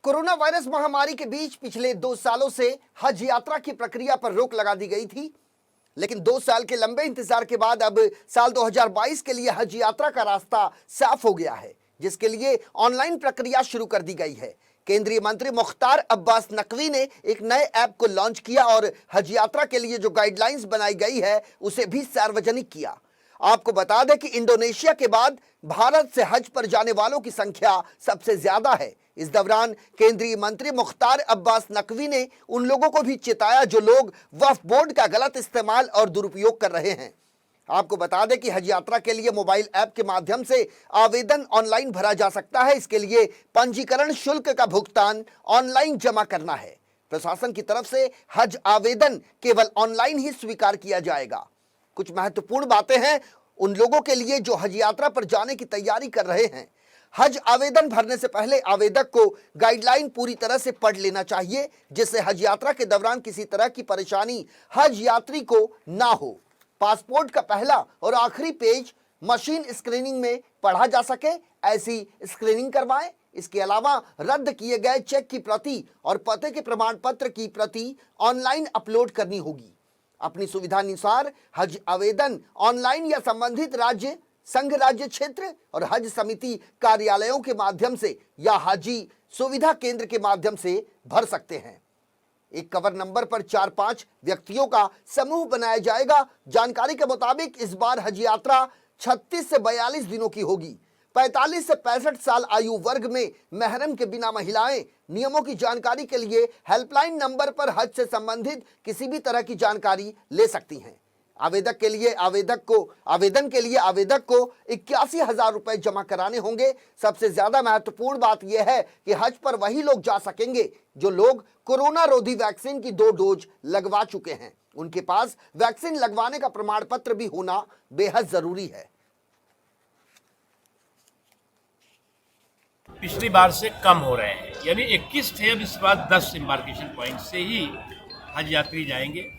Corona virus महामारी के बीच पिछले 2 सालों से हज यात्रा की प्रक्रिया पर रोक लगा दी गई थी, लेकिन 2 साल के लंबे इंतजार के बाद अब साल 2022 के लिए हज यात्रा का रास्ता साफ हो गया है, जिसके लिए ऑनलाइन प्रक्रिया शुरू कर दी गई है। केंद्रीय मंत्री मुख्तार अब्बास नकवी ने एक नए ऐप को लॉन्च किया और हज यात्रा के लिए जो गाइडलाइंस बनाई गई है उसे भी सार्वजनिक किया। आपको बता दें कि इंडोनेशिया के बाद भारत से हज पर जाने वालों की संख्या सबसे ज्यादा है। इस दौरान केंद्रीय मंत्री मुख्तार अब्बास नकवी ने उन लोगों को भी चेताया जो लोग वक्फ बोर्ड का गलत इस्तेमाल और दुरुपयोग कर रहे हैं। आपको बता दें कि हज यात्रा के लिए मोबाइल ऐप के माध्यम से आवेदन ऑनलाइन भरा जा सकता है। इसके लिए पंजीकरण शुल्क का भुगतान ऑनलाइन जमा करना है। प्रशासन की तरफ से हज आवेदन केवल ऑनलाइन ही स्वीकार किया जाएगा। कुछ महत्वपूर्ण बातें हैं उन लोगों के लिए जो हज यात्रा पर जाने की तैयारी कर रहे हैं। हज आवेदन भरने से पहले आवेदक को गाइडलाइन पूरी तरह से पढ़ लेना चाहिए, जिससे हज यात्रा के दौरान किसी तरह की परेशानी हज यात्री को ना हो। पासपोर्ट का पहला और आखिरी पेज मशीन स्क्रीनिंग में पढ़ा जा सके, ऐसी स्क्रीनिंग करवाएं। इसके अलावा रद्द किए गए चेक की प्रति और पते के प्रमाण पत्र की प्रति ऑनलाइन अपलोड करनी होगी। अपनी सुविधानुसार हज आवेदन ऑनलाइन या संबंधित राज्य, संघ राज्य क्षेत्र और हज समिति कार्यालयों के माध्यम से या हाजी सुविधा केंद्र के माध्यम से भर सकते हैं। एक कवर नंबर पर 4-5 व्यक्तियों का समूह बनाया जाएगा। जानकारी के मुताबिक इस बार हज यात्रा 36 से 42 दिनों की होगी। 45 से 65 साल आयु वर्ग में महरम के बिना महिलाएं। नियमों की जानकारी के लिए हेल्पलाइन नंबर पर हज से संबंधित किसी भी तरह की जानकारी ले सकती हैं। आवेदन के लिए आवेदक को 81,000 रुपए जमा कराने होंगे। सबसे ज्यादा महत्वपूर्ण बात यह है कि हज पर वही लोग जा सकेंगे जो लोग कोरोना रोधी वैक्सीन की 2 डोज लगवा चुके हैं। उनके पास वैक्सीन लगवाने का प्रमाण पत्र भी होना बेहद जरूरी है। पिछली बार से कम हो रहे हैं, यानी 21 थे, अब इस बार 10 एम्बार्केशन पॉइंट से ही हज यात्री जाएंगे।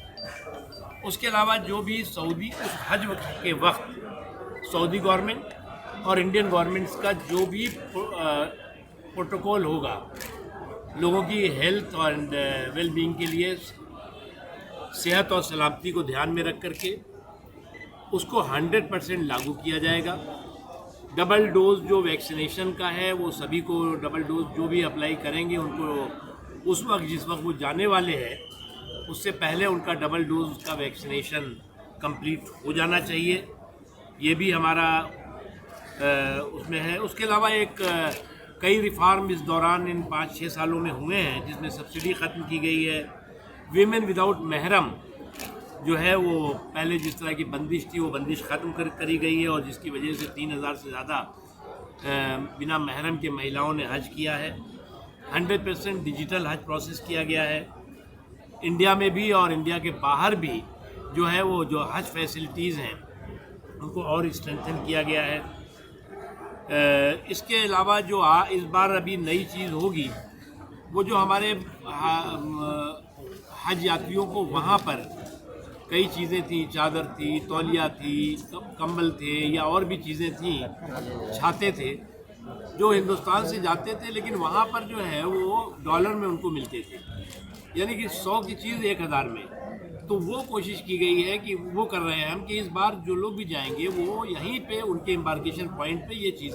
उसके अलावा जो भी सऊदी उस हज के वक्त सऊदी गवर्नमेंट और इंडियन गवर्नमेंट्स का जो भी प्रोटोकॉल होगा लोगों की हेल्थ और वेलबींग के लिए, सेहत और सलामती को ध्यान में रख करके उसको 100% लागू किया जाएगा। डबल डोज जो वैक्सीनेशन का है वो सभी को डबल डोज जो भी अप्लाई करेंगे उनको उस वक्त जिस वक्त वो जाने वाले हैं उससे पहले उनका डबल डोज का वैक्सीनेशन कंप्लीट हो जाना चाहिए। ये भी हमारा उसमें है। उसके अलावा कई रिफॉर्म इस दौरान इन 5-6 सालों में हुए हैं, जिसमें सब्सिडी ख़त्म की गई है। वीमेन विदाउट महरम जो है वो पहले जिस तरह की बंदिश थी वो बंदिश ख़त्म करी गई है और जिसकी वजह से 3,000 से ज़्यादा बिना महरम के महिलाओं ने हज किया है। 100% डिजिटल हज प्रोसेस किया गया है। इंडिया में भी और इंडिया के बाहर भी जो है वो जो हज फैसिलिटीज़ हैं उनको और स्ट्रेंथन किया गया है। इसके अलावा जो इस बार अभी नई चीज़ होगी वो जो हमारे हज यात्रियों को वहाँ पर कई चीज़ें थी, चादर थी, तौलिया थी, कंबल थे या और भी चीज़ें थी, छाते थे जो हिंदुस्तान से जाते थे, लेकिन वहाँ पर जो है वो डॉलर में उनको मिलते थे, यानी कि 100 की चीज़ 1,000 में। तो वो कोशिश की गई है कि वो कर रहे हैं हम कि इस बार जो लोग भी जाएंगे वो यहीं पे उनके एम्बार्केशन पॉइंट पे ये चीज़